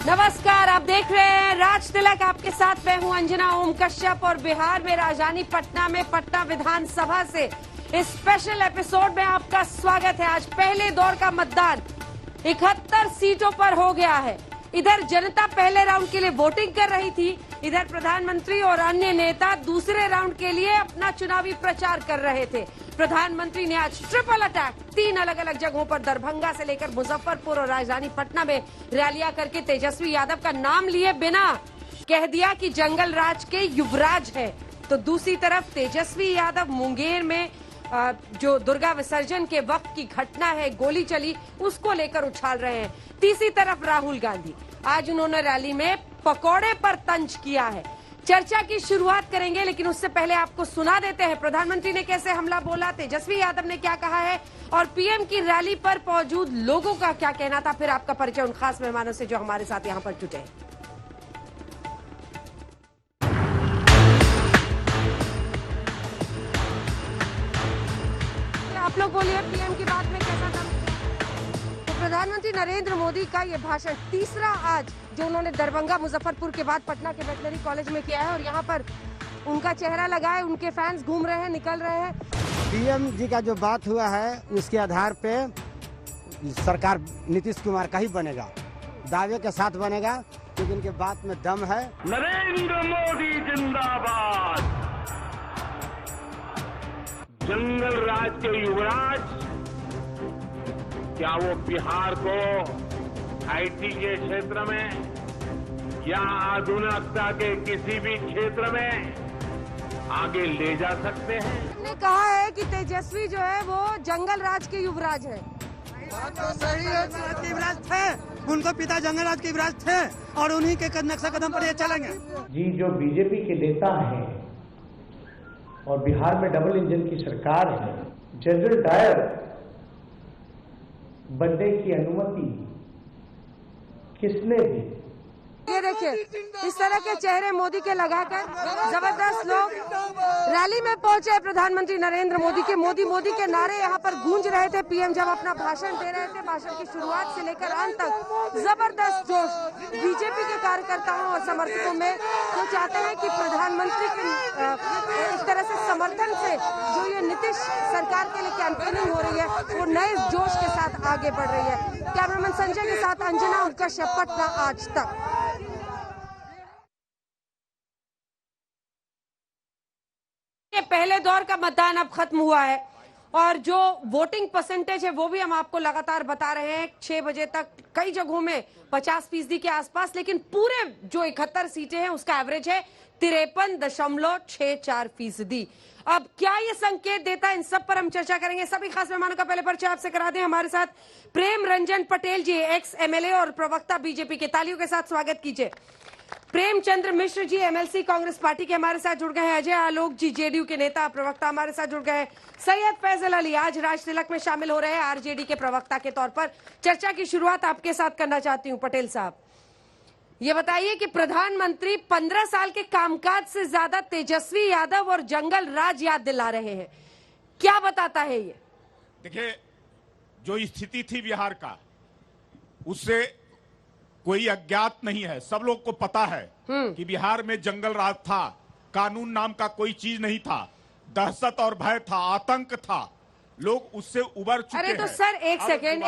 नमस्कार, आप देख रहे हैं राज तिलक। आपके साथ मैं हूं अंजना ओम कश्यप और बिहार में राजधानी पटना में पटना विधानसभा से इस स्पेशल एपिसोड में आपका स्वागत है। आज पहले दौर का मतदान 71 सीटों पर हो गया है। इधर जनता पहले राउंड के लिए वोटिंग कर रही थी, इधर प्रधानमंत्री और अन्य नेता दूसरे राउंड के लिए अपना चुनावी प्रचार कर रहे थे। प्रधानमंत्री ने आज ट्रिपल अटैक 3 अलग अलग जगहों पर दरभंगा से लेकर मुजफ्फरपुर और राजधानी पटना में रैलियां करके तेजस्वी यादव का नाम लिए बिना कह दिया कि जंगल राज के युवराज है। तो दूसरी तरफ तेजस्वी यादव मुंगेर में जो दुर्गा विसर्जन के वक्त की घटना है, गोली चली, उसको लेकर उछाल रहे हैं। तीसरी तरफ राहुल गांधी, आज उन्होंने रैली में पकौड़े पर तंज किया है। चर्चा की शुरुआत करेंगे, लेकिन उससे पहले आपको सुना देते हैं प्रधानमंत्री ने कैसे हमला बोला, तेजस्वी यादव ने क्या कहा है और पीएम की रैली पर मौजूद लोगों का क्या कहना था। फिर आपका परिचय उन खास मेहमानों से जो हमारे साथ यहाँ पर जुटे हैं। आप लोग बोलिए, पीएम की बात में कैसा था? तो प्रधानमंत्री नरेंद्र मोदी का ये भाषण तीसरा आज जो उन्होंने दरभंगा मुजफ्फरपुर के बाद पटना के वेटनरी कॉलेज में किया है और यहाँ पर उनका चेहरा लगा है, उनके फैंस घूम रहे हैं, निकल रहे हैं। पीएम जी का जो बात हुआ है उसके आधार पे सरकार नीतीश कुमार का ही बनेगा, दावे के साथ बनेगा, क्योंकि उनके बात में दम है। नरेंद्र मोदी जिंदाबाद। जंगल राज के युवराज, क्या वो बिहार को आईटी के क्षेत्र में या आधुनिकता के किसी भी क्षेत्र में आगे ले जा सकते हैं? ने कहा है कि तेजस्वी जो है वो जंगल राज के युवराज है। बात तो सही है, जंगल के युवराज थे, उनको पिता जंगल राज के युवराज थे और उन्हीं के नक्शा कदम पर ये चलेंगे। जी, जो बीजेपी के नेता हैं और बिहार में डबल इंजन की सरकार है, जनरल डायर बनने की अनुमति किसने दी? ये देखिए, इस तरह के चेहरे मोदी के लगाकर जबरदस्त लोग रैली में पहुंचे। प्रधानमंत्री नरेंद्र मोदी के मोदी मोदी के नारे यहाँ पर गूंज रहे थे। पीएम जब अपना भाषण दे रहे थे, भाषण की शुरुआत से लेकर अंत तक जबरदस्त जोश बीजेपी के कार्यकर्ताओं और समर्थकों में, जो चाहते हैं कि प्रधानमंत्री के इस तरह से समर्थन से जो ये नीतीश सरकार के लिए कैंपेनिंग हो रही है वो नए जोश के साथ आगे बढ़ रही है। कैमरामैन संजय के साथ अंजना ओम कश्यप, पटना आज तक। पहले दौर का मतदान अब खत्म हुआ है और जो वोटिंग परसेंटेज है वो भी हम आपको लगातार बता रहे हैं। 6 बजे तक कई जगहों में 50% के आसपास, लेकिन पूरे जो 71 सीटें हैं उसका एवरेज है 53.64%। अब क्या ये संकेत देता है, इन सब पर हम चर्चा करेंगे। सभी खास मेहमानों का पहले परिचय आपसे करा दें। हमारे साथ प्रेम रंजन पटेल जी, एक्स एमएलए और प्रवक्ता बीजेपी के, तालियों के साथ स्वागत कीजिए। प्रेमचंद्र मिश्र जी, एमएलसी कांग्रेस पार्टी के, हमारे साथ जुड़ गए हैं। अजय आलोक जी, जेडीयू के नेता प्रवक्ता, हमारे साथ जुड़ गए हैं। सैयद फैजल अली आज राज तिलक में शामिल हो रहे हैं आरजेडी के प्रवक्ता के तौर पर। चर्चा की शुरुआत आपके साथ करना चाहती हूं। पटेल साहब, ये बताइए कि प्रधानमंत्री 15 साल के कामकाज से ज्यादा तेजस्वी यादव और जंगल राज याद दिला रहे हैं, क्या बताता है ये? देखिए, जो स्थिति थी बिहार का, उससे कोई अज्ञात नहीं है। सब लोग को पता है कि बिहार में जंगल राज था, कानून नाम का कोई चीज नहीं था, दहशत और भय था, आतंक था, लोग उससे उबर चुके हैं। अरे तो सर एक सेकेंड,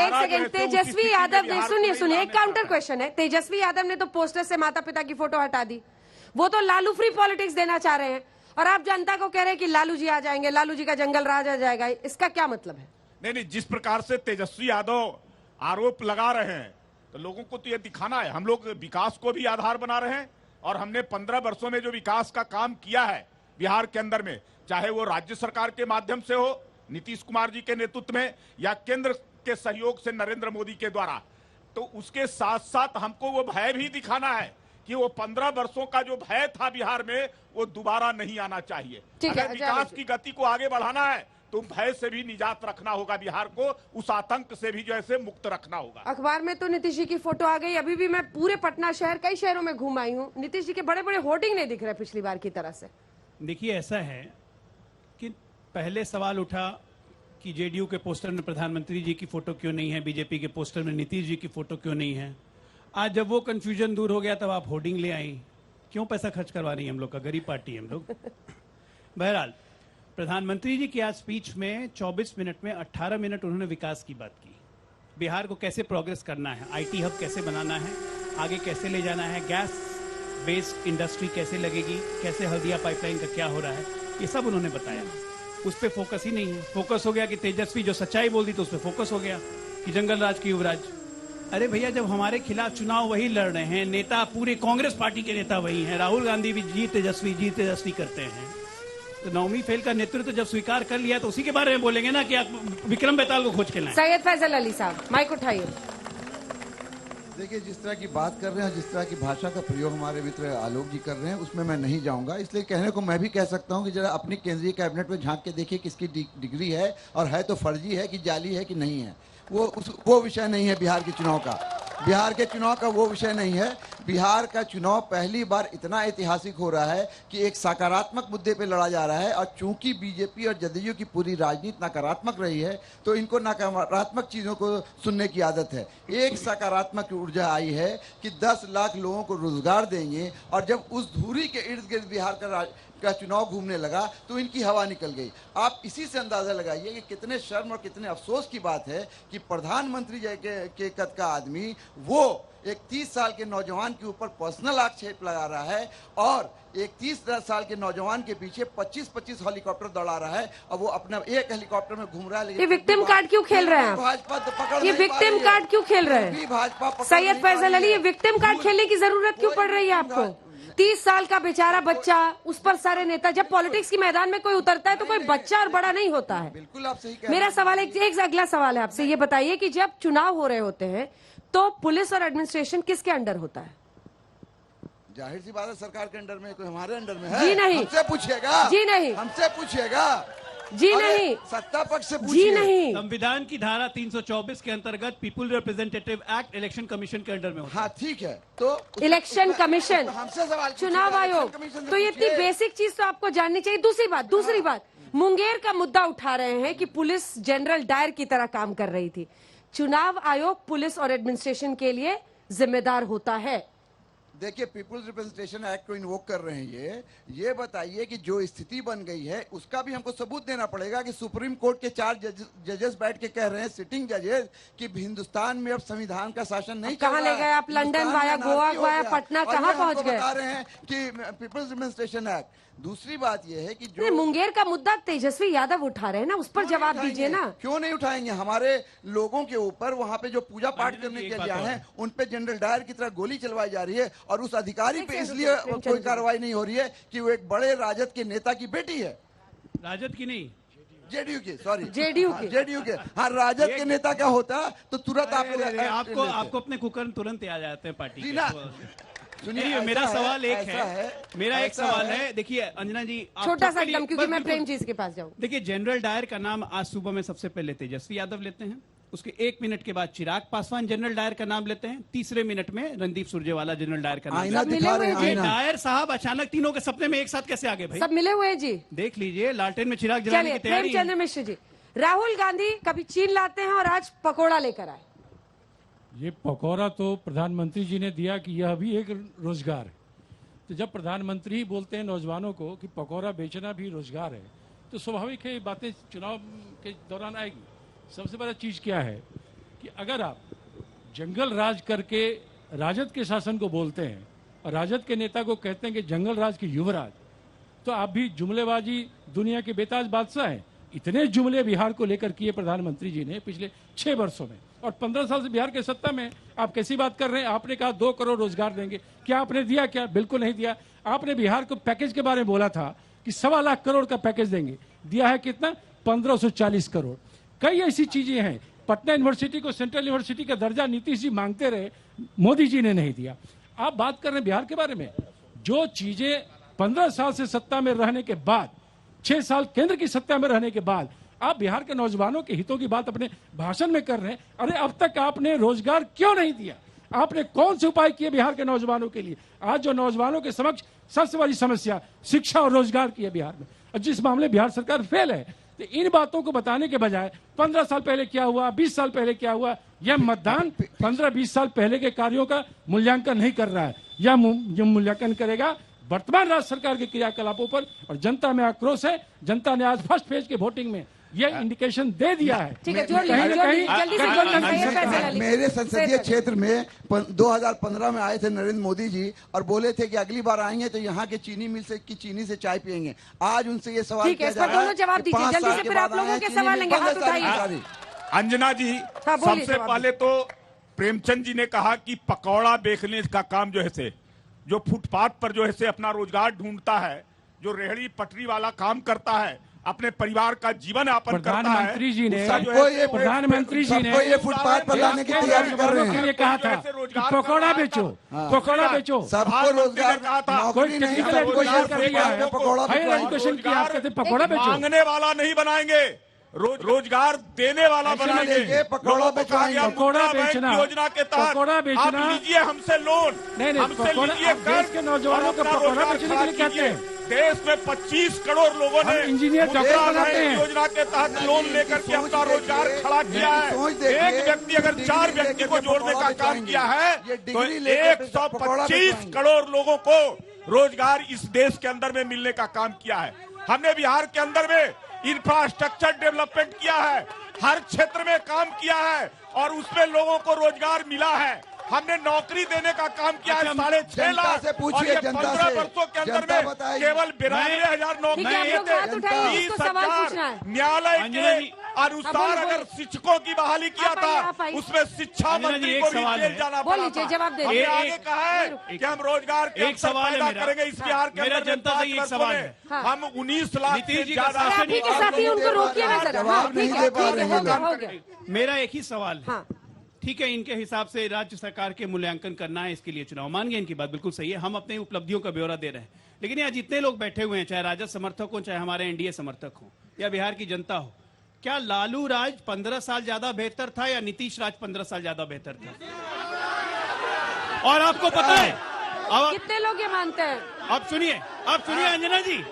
तेजस्वी यादव ने, सुनिए, एक काउंटर क्वेश्चन है। तेजस्वी यादव ने तो पोस्टर से माता पिता की फोटो हटा दी, वो तो लालू फ्री पॉलिटिक्स देना चाह रहे हैं और आप जनता को कह रहे हैं कि लालू जी आ जाएंगे, लालू जी का जंगल राज आ जाएगा। इसका क्या मतलब है? नहीं, जिस प्रकार से तेजस्वी यादव आरोप लगा रहे हैं तो लोगों को तो यह दिखाना है। हम लोग विकास को भी आधार बना रहे हैं और हमने 15 वर्षों में जो विकास का काम किया है बिहार के अंदर में, चाहे वो राज्य सरकार के माध्यम से हो, नीतीश कुमार जी के नेतृत्व में, या केंद्र के सहयोग से नरेंद्र मोदी के द्वारा, तो उसके साथ साथ हमको वो भय भी दिखाना है कि वो 15 वर्षों का जो भय था बिहार में वो दोबारा नहीं आना चाहिए। अगर विकास की गति को आगे बढ़ाना है तो भय से भी निजात रखना होगा, बिहार को उस आतंक से भी जो है मुक्त रखना होगा। अखबार में तो नीतीश जी की फोटो आ गई। अभी भी मैं पूरे पटना शहर, कई शहरों में घूम आई हूँ, नीतीश जी के बड़े बड़े होर्डिंग नहीं दिख रहे पिछली बार की तरह से। देखिए, ऐसा है कि पहले सवाल उठा कि जेडीयू के पोस्टर में प्रधानमंत्री जी की फोटो क्यों नहीं है, बीजेपी के पोस्टर में नीतीश जी की फोटो क्यों नहीं है। आज जब वो कंफ्यूजन दूर हो गया तब आप होर्डिंग ले आई। क्यों पैसा खर्च करवा रही है हम लोग का, गरीब पार्टी है हम लोग। बहरहाल प्रधानमंत्री जी की आज स्पीच में 24 मिनट में 18 मिनट उन्होंने विकास की बात की। बिहार को कैसे प्रोग्रेस करना है, आईटी हब कैसे बनाना है, आगे कैसे ले जाना है, गैस बेस्ड इंडस्ट्री कैसे लगेगी, कैसे हल्दिया पाइपलाइन का क्या हो रहा है, ये सब उन्होंने बताया। उस पर फोकस ही नहीं है। फोकस हो गया कि तेजस्वी जो सच्चाई बोल दी तो उस पर फोकस हो गया कि जंगल राज की युवराज। अरे भैया, जब हमारे खिलाफ चुनाव वही लड़ रहे हैं, नेता पूरे कांग्रेस पार्टी के नेता वही हैं, राहुल गांधी भी जी तेजस्वी करते हैं, तो नौमी फेल का नेतृत्व जब स्वीकार कर लिया तो उसी के बारे में बोलेंगे ना कि आप विक्रम बेताल को खोज के लाएं। सैयद फैजल अली साहब, माइक उठाइए। देखिए, जिस तरह की बात कर रहे हैं, जिस तरह की भाषा का प्रयोग हमारे मित्र आलोक जी कर रहे हैं, उसमें मैं नहीं जाऊंगा। इसलिए कहने को मैं भी कह सकता हूं कि जरा अपनी केंद्रीय कैबिनेट में झांक के देखिए किसकी डिग्री है, और है तो फर्जी है कि जाली है कि नहीं है। वो विषय नहीं है बिहार के चुनाव का। बिहार के चुनाव का वो विषय नहीं है। बिहार का चुनाव पहली बार इतना ऐतिहासिक हो रहा है कि एक सकारात्मक मुद्दे पे लड़ा जा रहा है, और चूंकि बीजेपी और जदयू की पूरी राजनीति नकारात्मक रही है तो इनको नकारात्मक चीज़ों को सुनने की आदत है। एक सकारात्मक ऊर्जा आई है कि 10 लाख लोगों को रोजगार देंगे, और जब उस धुरी के इर्द गिर्द बिहार का चुनाव घूमने लगा तो इनकी हवा निकल गई। आप इसी से अंदाजा लगाइए कि कितने शर्म और कितने अफसोस की बात है कि प्रधानमंत्री के कद का आदमी वो एक 30 साल के नौजवान के ऊपर पर्सनल आक्षेप लगा रहा है, और एक 30 साल के नौजवान के पीछे 25-25 हेलीकॉप्टर दौड़ा रहा है, और वो अपना एक हेलीकॉप्टर में घूम रहा है। ये विक्टिम कार्ड क्यों खेल रहे हैं? भाजपा तो पकड़ ये विक्टिम कार्ड क्यों खेल रहे हैं? भाजपा सैयद फैजल अली, ये विक्टिम कार्ड खेलने की जरूरत क्यों पड़ रही है आपको? 30 साल का बेचारा बच्चा, उस पर सारे नेता। जब पॉलिटिक्स के मैदान में कोई उतरता है तो कोई बच्चा और बड़ा नहीं होता है। बिल्कुल आप सही कह रहे हैं। मेरा सवाल एक अगला सवाल है आपसे, ये बताइए कि जब चुनाव हो रहे होते हैं तो पुलिस और एडमिनिस्ट्रेशन किसके अंडर होता है? जाहिर सी बात है, सरकार के अंडर में, कोई हमारे अंडर में है? जी नहीं। हमसे पूछिएगा। जी नहीं। हमसे पूछिएगा। जी नहीं। सत्ता पक्ष से पूछिए। जी नहीं। संविधान की धारा 324 के अंतर्गत people representative act election commission के अंडर में होता है। हाँ ठीक है, तो इलेक्शन कमीशन, हमसे सवाल, चुनाव आयोग, तो ये इतनी बेसिक चीज तो आपको जाननी चाहिए। दूसरी बात, मुंगेर का मुद्दा उठा रहे हैं कि पुलिस जनरल डायर की तरह काम कर रही थी। चुनाव आयोग पुलिस और एडमिनिस्ट्रेशन के लिए जिम्मेदार होता है। देखिए, पीपुल्स रिप्रेजेंटेशन एक्ट को इन्वोक कर रहे हैं। ये बताइए कि जो स्थिति बन गई है उसका भी हमको सबूत देना पड़ेगा कि सुप्रीम कोर्ट के 4 जजेस बैठ के कह रहे हैं, सिटिंग जजेस, कि हिंदुस्तान में अब संविधान का शासन नहीं चल रहा है। कहाँ ले गए आप? London via Goa via Patna, कहाँ पहुंच गए? बता रहे हैं कि पीपुल्स रिप्रेजेंटेशन एक्ट। दूसरी बात यह है कि जो मुंगेर का मुद्दा तेजस्वी यादव उठा रहे हैं ना, उस पर जवाब दीजिए ना। क्यों नहीं उठाएंगे? हमारे लोगों के ऊपर वहाँ पे जो पूजा पाठ करने के लिए आए हैं उन पे जनरल डायर की तरह गोली चलवाई जा रही है, और उस अधिकारी पे इसलिए कोई कार्रवाई नहीं हो रही है कि वो एक बड़े राजद के नेता की बेटी है। राजद की नहीं, जेडीयू की, सॉरी जेडीयू के। हाँ, राजद के नेता का होता तो तुरंत आपको अपने कुकर्म तुरंत याद जाते हैं पार्टी के। सुनिए, मेरा सवाल एक सवाल है। देखिए अंजना जी, छोटा सा एकदम, क्योंकि मैं प्रेम जी के पास जाऊँ। देखिए, जनरल डायर का नाम आज सुबह में सबसे पहले तेजस्वी यादव लेते हैं, उसके 1 मिनट के बाद चिराग पासवान जनरल डायर का नाम लेते हैं, तीसरे मिनट में रणदीप सुरजेवाला जनरल डायर का नाम लेते हैं। डायर साहब अचानक तीनों के सपने में एक साथ कैसे आ गए भाई? सब मिले हुए हैं जी। देख लीजिए, लालटेन में चिराग जलाने की तैयारी। प्रेमचंद्र मिश्र जी, राहुल गांधी कभी चीन लाते हैं और आज पकोड़ा लेकर आए। ये पकौड़ा तो प्रधानमंत्री जी ने दिया कि यह भी एक रोजगार है। तो जब प्रधानमंत्री बोलते हैं नौजवानों को कि पकौड़ा बेचना भी रोजगार है, तो स्वाभाविक है ये बातें चुनाव के दौरान आएगी। सबसे बड़ा चीज क्या है कि अगर आप जंगल राज करके राजद के शासन को बोलते हैं और राजद के नेता को कहते हैं कि जंगल राज के युवराज, तो आप भी जुमलेबाजी दुनिया के बेताज बादशाह हैं। इतने जुमले बिहार को लेकर किए प्रधानमंत्री जी ने पिछले 6 वर्षों में, और 15 साल से बिहार के सत्ता में आप कैसी बात कर रहे हैं? आपने कहा 2 करोड़ रोजगार देंगे, क्या आपने दिया? क्या बिल्कुल नहीं दिया। आपने बिहार को पैकेज के बारे में बोला था कि 1.25 लाख करोड़ का पैकेज देंगे, दिया है कितना? 1540 करोड़। कई ऐसी चीजें हैं। पटना यूनिवर्सिटी को सेंट्रल यूनिवर्सिटी का दर्जा नीतीश जी मांगते रहे, मोदी जी ने नहीं दिया। आप बात कर रहे हैं बिहार के बारे में, जो चीजें 15 साल से सत्ता में रहने के बाद, 6 साल केंद्र की सत्ता में रहने के बाद आप बिहार के नौजवानों के हितों की बात अपने भाषण में कर रहे हैं। अरे अब तक आपने रोजगार क्यों नहीं दिया? आपने कौन से उपाय किए बिहार के नौजवानों के लिए? आज जो नौजवानों के समक्ष सबसे बड़ी समस्या शिक्षा और रोजगार की है बिहार में, और जिस मामले बिहार सरकार फेल है। तो इन बातों को बताने के बजाय 15 साल पहले क्या हुआ, 20 साल पहले क्या हुआ, यह मतदान 15-20 साल पहले के कार्यों का मूल्यांकन नहीं कर रहा है। यह मूल्यांकन करेगा वर्तमान राज्य सरकार के क्रियाकलापों पर। और जनता में आक्रोश है। जनता ने आज फर्स्ट फेज के वोटिंग में यह इंडिकेशन दे दिया है। ठीक है, जोड़ लीजिए, जल्दी से फैसला लीजिए। मेरे संसदीय क्षेत्र में 2015 में आए थे नरेंद्र मोदी जी और बोले थे कि अगली बार आएंगे तो यहाँ के चीनी मिल से की चीनी से चाय पियेंगे। आज उनसे ये सवाल किया जा रहा है। दोनों जवाब दीजिए जल्दी से, फिर आप लोगों के सवाल लेंगे। हाथ उठाइए। अंजना जी, सबसे पहले तो प्रेमचंद जी ने कहा कि पकौड़ा बेचने का काम जो है से, जो फुटपाथ पर जो है से अपना रोजगार ढूंढता है, जो रेहड़ी पटरी वाला काम करता है, अपने परिवार का जीवन यापन करता है, प्रधानमंत्री जी ने ये फुटपाथ पर लाने की तैयारी कर रहे हैं। ये कहा था कि पकौड़ा बेचो, पकौड़ा बेचो, सबको रोजगार कहा था। कोई टेक्निकल एजुकेशन किया है, पकौड़ा एजुकेशन किया, आप कहते पकौड़ा बेचो। मांगने वाला नहीं बनाएंगे, रोजगार देने वाला बनाएंगे। पकौड़ा बेचना, पकौड़ा बेचना योजना के तहत पकौड़ा बेचना, आप लीजिए हमसे लोन, नहीं हमसे लीजिए देश के नौजवानों को पकौड़ा बेचने के लिए कहते हैं। देश में 25 करोड़ लोगों ने इंजीनियर डॉक्टर बनाते हैं। योजना के तहत लोन लेकर के अपना रोजगार खड़ा किया है। एक व्यक्ति अगर 4 व्यक्ति को जोड़ने का काम किया है तो 125 करोड़ लोगों को रोजगार इस देश के अंदर में मिलने का काम किया है। हमने बिहार के अंदर में इंफ्रास्ट्रक्चर डेवलपमेंट किया है, हर क्षेत्र में काम किया है और उसमें लोगों को रोजगार मिला है। हमने नौकरी देने का काम किया है 6.5 लाख से पूछिए, जनता 15 से वर्षों के अंदर में केवल 92,000 नौकरी दिए थे। 30,000 न्यायालय के अनुसार अगर शिक्षकों की बहाली किया था, उसमें शिक्षा मंत्री को भी जेल जाना पड़ा था। जवाब दे। हमने आगे कहा है कि हम रोजगार के अवसर पैदा करेंगे इस बिहार के अंदर। जनता से एक सवाल है, हम 19 लाख से ज्यादा। ठीक है साथी, उनको रोकिए ना जरा। हाँ, ठीक है, हो गया। मेरा एक ही सवाल है। ठीक है, इनके हिसाब से राज्य सरकार के मूल्यांकन करना है, इसके लिए चुनाव। मान गए, इनकी बात बिल्कुल सही है। हम अपने उपलब्धियों का ब्यौरा दे रहे हैं, लेकिन यहाँ जितने लोग बैठे हुए हैं, चाहे राजद समर्थक हो, चाहे हमारे एनडीए समर्थक हो, या बिहार की जनता हो, क्या लालू राज 15 साल ज्यादा बेहतर था या नीतीश राज 15 साल ज्यादा बेहतर था? और आपको पता है कितने लोग ये मानते हैं? आप सुनिए अंजना जी।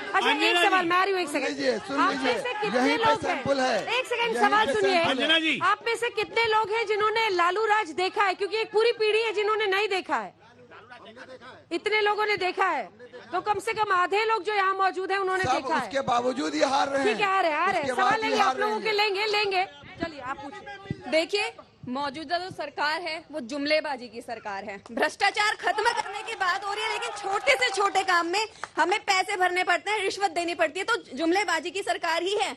अच्छा, एक सवाल मैं आ रही हूँ, एक सेकंड। आप में से कितने लोग हैं? एक सेकंड, सवाल सुनिए अंजना जी। आप में से कितने लोग हैं जिन्होंने लालू राज देखा है? क्योंकि एक पूरी पीढ़ी है जिन्होंने नहीं देखा है। इतने लोगों ने देखा है तो कम से कम आधे लोग जो यहाँ मौजूद हैं उन्होंने देखा है। उसके बावजूद ही हार रहे हैं। ठीक है, आ रहे हैं। सवाल लेंगे आप लोगों के, लेंगे। चलिए आप पूछिए। देखिए, मौजूदा जो सरकार है वो जुमलेबाजी की सरकार है। भ्रष्टाचार खत्म करने की बात हो रही है, लेकिन छोटे से छोटे काम में हमें पैसे भरने पड़ते हैं, रिश्वत देनी पड़ती है। तो जुमलेबाजी की सरकार ही है।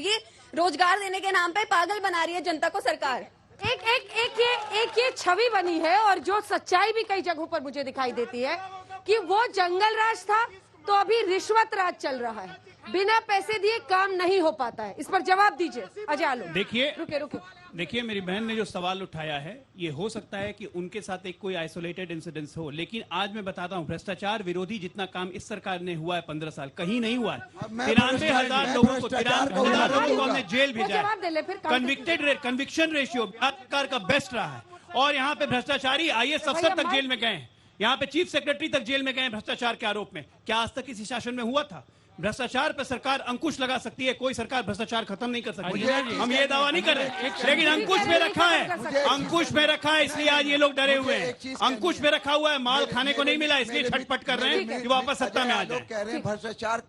ये रोजगार देने के नाम पे पागल बना रही है जनता को सरकार। एक ये छवि बनी है, और जो सच्चाई भी कई जगहों पर मुझे दिखाई देती है कि वो जंगल राज था तो अभी रिश्वत राज चल रहा है। बिना पैसे दिए काम नहीं हो पाता है। इस पर जवाब दीजिए अजय आलोक। देखिए मेरी बहन ने जो सवाल उठाया है, ये हो सकता है कि उनके साथ एक कोई आइसोलेटेड इंसिडेंस हो, लेकिन आज मैं बताता हूं, भ्रष्टाचार विरोधी जितना काम इस सरकार ने हुआ है 15 साल, कहीं नहीं हुआ है। 93,000 लोगों को हमने जेल भेजा है। कन्विक्शन रेशियो सरकार का बेस्ट रहा है। और यहाँ पे भ्रष्टाचारी IAS अफसर तक जेल में गए हैं, यहाँ पे चीफ सेक्रेटरी तक जेल में गए भ्रष्टाचार के आरोप में। क्या आज तक किसी शासन में हुआ था? भ्रष्टाचार पर सरकार अंकुश लगा सकती है, कोई सरकार भ्रष्टाचार खत्म नहीं कर सकती। हम ये दावा नहीं कर रहे, लेकिन अंकुश में रखा है, इसलिए आज ये लोग डरे हुए हैं। अंकुश में रखा हुआ है, माल खाने को नहीं मिला, इसलिए छटपट कर रहे हैं कि वापस सत्ता में आ जाए। कह रहे हैं भ्रष्टाचार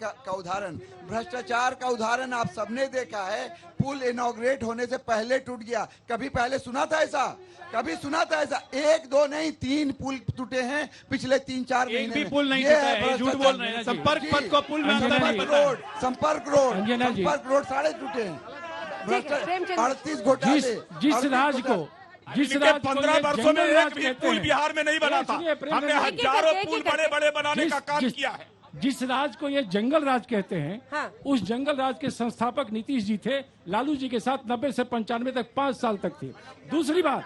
का उदाहरण आप सबने देखा है। पुल इनॉग्रेट होने से पहले टूट गया। कभी पहले सुना था ऐसा? 1 2 नहीं 3 पुल टूटे हैं पिछले 3-4 महीने में। एक भी पुल नहीं टूटा है, झूठ बोल रहे हैं। संपर्क पथ को पुल में संपर्क रोड सारे टूटे हैं। 38 घोटाले। जिस राज को 15 वर्षों में एक भी पुल बिहार में नहीं बना था। हमने हजारों पुल बड़े बनाने का काम किया है। जिस राज को ये जंगल राज कहते हैं, उस जंगल राज के संस्थापक नीतीश जी थे। लालू जी के साथ 90 से 95 तक 5 साल तक थे। दूसरी बात,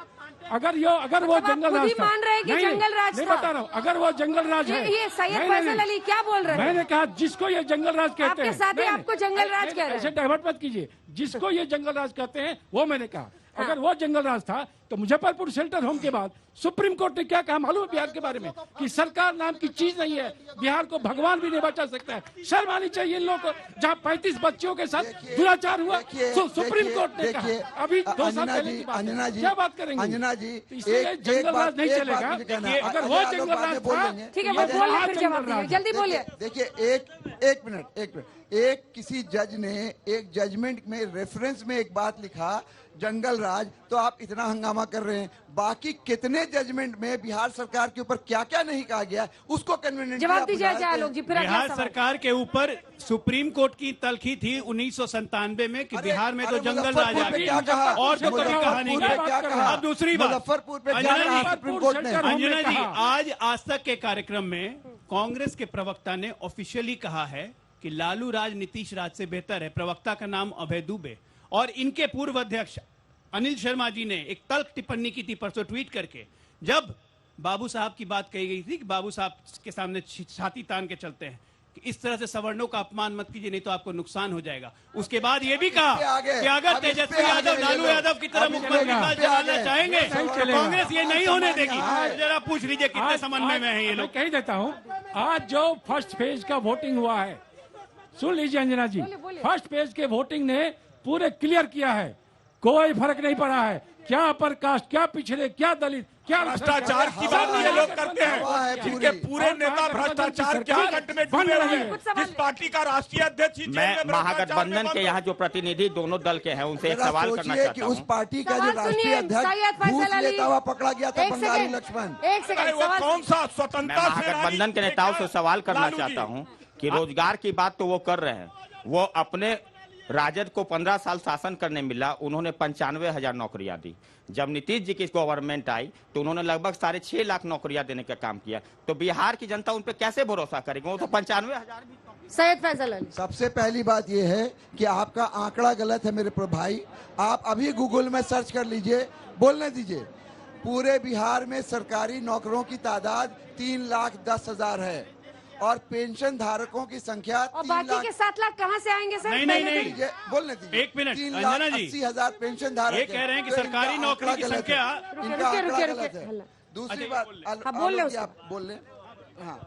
अगर वो जंगल राज था, नहीं बता रहा हूँ, अगर वो जंगल राज है, ये सैयद फैसल अली क्या बोल रहे हैं? मैंने कहा जिसको ये जंगल राज कहते हैं, आपके साथ ही आपको जंगल राज कह रहे हैं। ऐसे डाइवर्ट मत कीजिए। जिसको ये जंगल राज कहते हैं वो मैंने कहा, अगर वो जंगल राज था, तो मुजफ्फरपुर शेल्टर होम के बाद सुप्रीम कोर्ट ने क्या कहा मालूम है बिहार के बारे में? कि सरकार नाम की चीज नहीं है, बिहार को भगवान भी नहीं बचा सकता है। शर्म आनी चाहिए इन लोगों को। जहाँ 35 बच्चियों के साथ दुराचार हुआ, सुप्रीम कोर्ट ने कहा। अभी 2 साल पहले की बात है, क्या बात करेंगे? अंजना जी, इसलिए जंगल राज नहीं चलेगा। अगर वो जंगल राज था, ठीक है, वो बोलिए, फिर जवाब दीजिए, जल्दी बोलिए। देखिए एक मिनट एक किसी जज ने एक जजमेंट में रेफरेंस में एक बात लिखा जंगल राज, तो आप इतना हंगामा कर रहे हैं। बाकी कितने जजमेंट में बिहार सरकार के ऊपर क्या क्या नहीं कहा गया, उसको कन्वीनियंट जवाब दीजिए आलोक जी। फिर बिहार सरकार के ऊपर सुप्रीम कोर्ट की तलखी थी 1997 में कि बिहार में तो जंगल राज आ गया और तो कभी कहा नहीं गया। अब दूसरी बात, मुजफ्फरपुर पे क्या कहा सुप्रीम कोर्ट ने? अंजना जी, आज तक के कार्यक्रम में कांग्रेस के प्रवक्ता ने ऑफिशियली कहा है कि लालू राज नीतीश राज से बेहतर है। प्रवक्ता का नाम अभय दुबे, और इनके पूर्व अध्यक्ष अनिल शर्मा जी ने एक तल्ख टिप्पणी की थी परसों ट्वीट करके, जब बाबू साहब की बात कही गई थी कि बाबू साहब के सामने छाती तान के चलते हैं कि इस तरह से सवर्णों का अपमान मत कीजिए, नहीं तो आपको नुकसान हो जाएगा। उसके बाद ये भी कहा कि अगर तेजस्वी यादव लालू यादव की तरह मुख्यमंत्री राज चलाना चाहेंगे तो कांग्रेस ये नहीं होने देगी। जरा पूछ लीजिए कितने समन्वय में है ये लोग। कह देता हूँ, आज जो फर्स्ट फेज का वोटिंग हुआ है, सुन लीजिए अंजना जी, फर्स्ट फेज के वोटिंग ने पूरे क्लियर किया है, कोई फर्क नहीं पड़ा है। क्या अपर कास्ट, क्या पिछड़े, क्या दलित, क्या भ्रष्टाचार की बात ये लोग करते हैं, जिनके पूरे नेता भ्रष्टाचार के घट में डूबे हुए हैं। जिस पार्टी का राष्ट्रीय अध्यक्ष, मैं महागठबंधन के यहाँ जो प्रतिनिधि दोनों दल के हैं उनसे एक सवाल करना चाहता हूँ। उस पार्टी का जो राष्ट्रीय अध्यक्ष घूस लेता हुआ पकड़ा गया था, बंगाली लक्ष्मण, एक सेकंड, कौन सा स्वतंत्रता? मैं महागठबंधन के नेताओं से सवाल करना चाहता हूँ कि रोजगार की बात तो वो कर रहे हैं, वो अपने राजद को 15 साल शासन करने मिला, उन्होंने 95,000 नौकरियां दी। जब नीतीश जी की गवर्नमेंट आई तो उन्होंने लगभग 6.5 लाख नौकरियां देने का काम किया। तो बिहार की जनता उन पे कैसे भरोसा करेगी? वो तो 95,000 भी। सैयद फैसल अली, सबसे पहली बात यह है कि आपका आंकड़ा गलत है मेरे भाई। आप अभी गूगल में सर्च कर लीजिए, बोलने दीजिए। पूरे बिहार में सरकारी नौकरों की तादाद 3,10,000 है और पेंशन धारकों की संख्या और बाकी के 7 लाख कहाँ से आएंगे सर? नहीं, बोलने दीजिए। 1 मिनट, अंजना जी, 3,80,000 पेंशन धारक ये कह रहे हैं कि सरकारी नौकरी की संख्या। रुकिए। दूसरी बात, आप बोल लें। हाँ,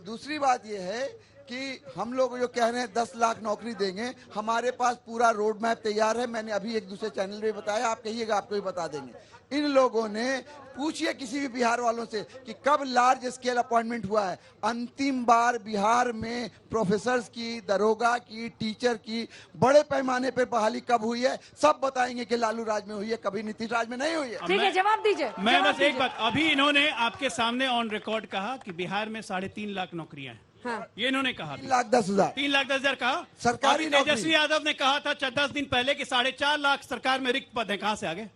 दूसरी बात ये है कि हम लोग जो कह रहे हैं 10 लाख नौकरी देंगे, हमारे पास पूरा रोड मैप तैयार है। मैंने अभी एक दूसरे चैनल पे बताया, आप कहिएगा आपको भी बता देंगे। इन लोगों ने, पूछिए किसी भी बिहार वालों से कि कब लार्ज स्केल अपॉइंटमेंट हुआ है। अंतिम बार बिहार में प्रोफेसर्स की, दरोगा की, टीचर की बड़े पैमाने पर बहाली कब हुई है? सब बताएंगे कि लालू राज में हुई है, कभी नीतीश राज में नहीं हुई है। ठीक है, जवाब दीजिए। मैं बस एक बात, अभी इन्होंने आपके सामने ऑन रिकॉर्ड कहा कि बिहार में 3.5 लाख नौकरियां हैं। हाँ। ये इन्होंने कहा 3,10,000 3,10,000 कहा। सरकारी नौकरी। तेजस्वी यादव ने कहा था 10 दिन पहले कि 4.5 लाख सरकार में रिक्त पद है। कहां से आगे?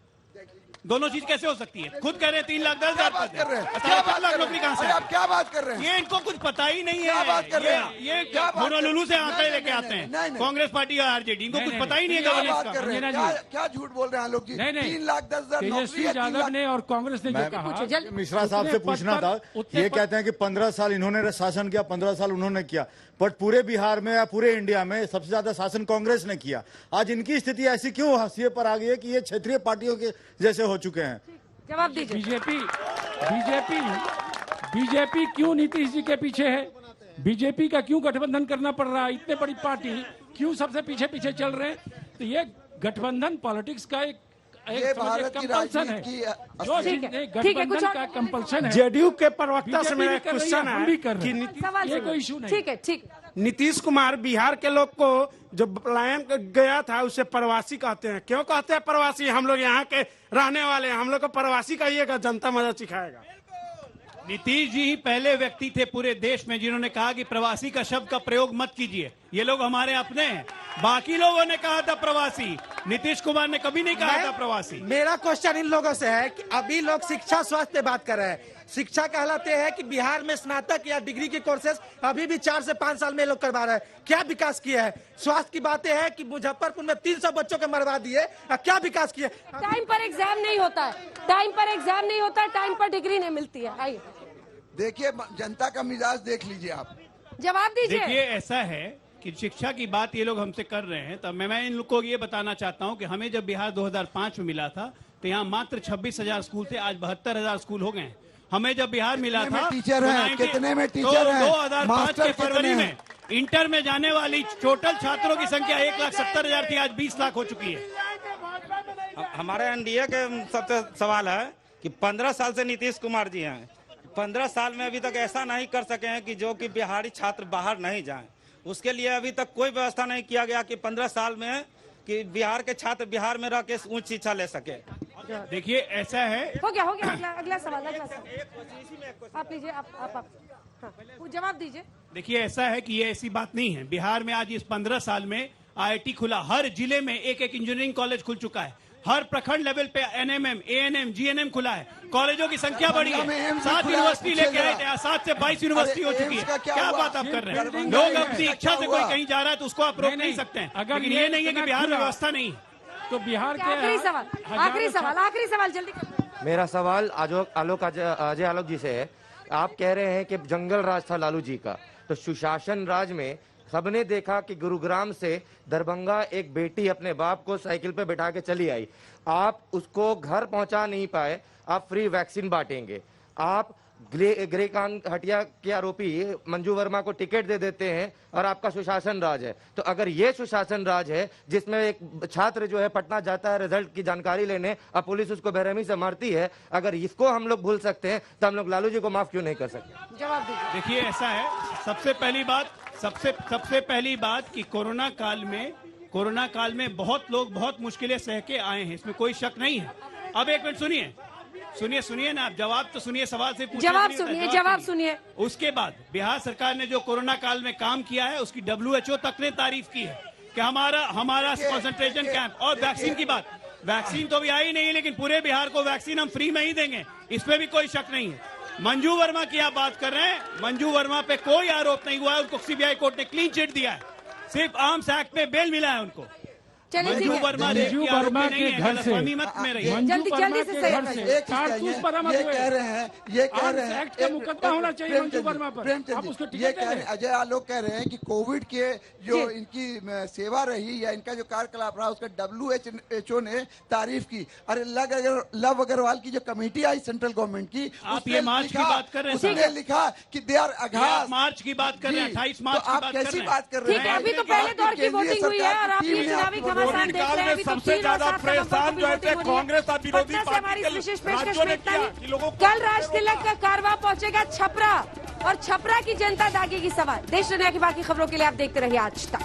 दोनों चीज कैसे हो सकती है? खुद कह रहे हैं 3,10,000 बात कर रहे हैं। 4 लाख नौकरी कहां से? आप क्या बात कर रहे हैं? ये इनको कुछ पता ही नहीं क्या है। बात कर रहे हैं? ये होनोलुलु से आंकड़े लेके आते हैं कांग्रेस पार्टी और आरजेडी, इनको कुछ पता ही नहीं है गवर्नेंस का। क्या झूठ बोल रहे हैं लोग जी? 3,10,000 तेजस्वी यादव ने और कांग्रेस ने जो कहा, मिश्रा साहब से पूछना था, ये कहते हैं कि 15 साल इन्होंने शासन किया, 15 साल उन्होंने किया, बट पूरे बिहार में या पूरे इंडिया में सबसे ज्यादा शासन कांग्रेस ने किया। आज इनकी स्थिति ऐसी क्यों हाशिए पर आ गई है कि ये क्षेत्रीय पार्टियों के जैसे हो चुके हैं? जवाब दीजिए। बीजेपी क्यों नीतीश जी के पीछे है? बीजेपी का क्यों गठबंधन करना पड़ रहा है? इतने बड़ी पार्टी क्यों सबसे पीछे पीछे चल रहे हैं? तो ये गठबंधन पॉलिटिक्स का एक कंपल्सन है, गठबंधन का कंपल्सन है। जेडीयू के प्रवक्ता से मेरा क्वेश्चन है कि ये कोई इशू नहीं। ठीक है, ठीक। नीतीश कुमार बिहार के लोग को जो पलायन गया था उसे प्रवासी कहते हैं। क्यों कहते हैं प्रवासी? हम लोग यहाँ के रहने वाले हैं, हम लोग को प्रवासी कहिएगा, जनता मजा सिखाएगा। नीतीश जी ही पहले व्यक्ति थे पूरे देश में जिन्होंने कहा कि प्रवासी का शब्द का प्रयोग मत कीजिए, ये लोग हमारे अपने हैं। बाकी लोगों ने कहा था प्रवासी, नीतीश कुमार ने कभी नहीं कहा था प्रवासी। मेरा क्वेश्चन इन लोगों से है कि अभी लोग शिक्षा स्वास्थ्य पे बात कर रहे हैं। शिक्षा कहलाते हैं कि बिहार में स्नातक या डिग्री के कोर्सेज अभी भी 4 से 5 साल में लोग करवा रहे हैं। क्या विकास किया है? स्वास्थ्य की बातें हैं कि मुजफ्फरपुर में 300 बच्चों को मरवा दिए, क्या विकास किया? टाइम पर एग्जाम नहीं होता है, टाइम पर एग्जाम नहीं होता है, टाइम पर डिग्री नहीं मिलती है। आइए देखिए, जनता का मिजाज देख लीजिए आप। जवाब दीजिए। देखिए, ऐसा है कि शिक्षा की बात ये लोग हमसे कर रहे हैं, तो मैं इन लोग को ये बताना चाहता हूं कि हमें जब बिहार 2005 में मिला था तो यहाँ मात्र 26,000 स्कूल थे, आज 72,000 स्कूल हो गए हैं। हमें जब बिहार मिला था टीचर हैं, कितने में टीचर हैं? 2005 के फरवरी में इंटर में जाने वाली टोटल छात्रों की संख्या 1,70,000 थी, आज 20 लाख हो चुकी है। हमारे एनडीए के सबसे सवाल है कि 15 साल से नीतीश कुमार जी हैं, 15 साल में अभी तक ऐसा नहीं कर सके हैं कि जो कि बिहारी छात्र बाहर नहीं जाएं। उसके लिए अभी तक कोई व्यवस्था नहीं किया गया कि 15 साल में कि बिहार के छात्र बिहार में रह के उच्च शिक्षा ले सके। देखिए ऐसा है, हो गया अगला सवाल आप लीजिए, आप हाँ, वो जवाब दीजिए। देखिए ऐसा है कि ये ऐसी बात नहीं है। बिहार में आज इस 15 साल में IIT खुला, हर जिले में एक इंजीनियरिंग कॉलेज खुल चुका है, हर प्रखंड लेवल पे NMM, ANM, GNM खुला है, कॉलेजों की संख्या बढ़ी है, 7 यूनिवर्सिटी लेके आए थे, 7 से 22 यूनिवर्सिटी हो चुकी है। क्या बात आप कर रहे हैं? लोग अपनी इच्छा से कोई कहीं जा रहा है तो उसको आप रोक नहीं सकते हैं, लेकिन ये नहीं है कि बिहार में व्यवस्था नहीं है। तो बिहार के आखिरी सवाल जल्दी। मेरा सवाल अजय आलोक जी से है। आप कह रहे हैं कि जंगल राज था लालू जी का, तो सुशासन राज में सबने देखा कि गुरुग्राम से दरभंगा एक बेटी अपने बाप को साइकिल पे बैठा के चली आई, आप उसको घर पहुंचा नहीं पाए, आप फ्री वैक्सीन बांटेंगे, आप ग्रेकांत हटिया के आरोपी मंजू वर्मा को टिकट दे देते हैं और आपका सुशासन राज है। तो अगर ये सुशासन राज है जिसमें एक छात्र जो है पटना जाता है रिजल्ट की जानकारी लेने और पुलिस उसको बेरहमी से मारती है, अगर इसको हम लोग भूल सकते हैं तो हम लोग लालू जी को माफ क्यों नहीं कर सकते? जवाब दीजिए। देखिए ऐसा है, सबसे पहली बात कि कोरोना काल में बहुत लोग बहुत मुश्किलें सह के आए हैं, इसमें कोई शक नहीं है। अब एक मिनट सुनिए ना आप, जवाब तो सुनिए, सवाल से जवाब सुनिए। उसके बाद बिहार सरकार ने जो कोरोना काल में काम किया है उसकी WHO तक ने तारीफ की है कि हमारा कंसंट्रेशन कैंप और वैक्सीन की बात, वैक्सीन तो अभी आई नहीं, लेकिन पूरे बिहार को वैक्सीन हम फ्री में ही देंगे, इसमें भी कोई शक नहीं है। मंजू वर्मा की आप बात कर रहे हैं, मंजू वर्मा पे कोई आरोप नहीं हुआ है, उनको CBI कोर्ट ने क्लीन चिट दिया है, सिर्फ आर्म्स एक्ट पे बेल मिला है उनको। मंजू वर्मा के घर से ये कह रहे हैं का मुकदमा होना चाहिए मंजू वर्मा पर। ये कह रहे हैं, अजय आलोक कह रहे हैं कि कोविड के जो इनकी सेवा रही या इनका जो कार्यकलाप रहा उसका WHO ने तारीफ की। अरे लव अग्रवाल की जो कमेटी आई सेंट्रल गवर्नमेंट की, आप ये मार्च की बात कर रहे हैं, उसने लिखा कि दे आर अघास, मार्च की बात कर रहे हैं, 28 मार्च की आप कैसी बात कर रहे हैं? अभी तो पहले दौर की वोटिंग हुई है और आप ये चुनावी घमासान देख रहे हैं। अभी सबसे ज्यादा परेशान जो है कांग्रेस और विरोधी हमारी विशेष पेशकश में इतना ही। कल राज तिलक का कारवां पहुंचेगा छपरा और छपरा की जनता दागेगी सवाल। देश दुनिया की बाकी खबरों के लिए आप देखते रहिए आज तक।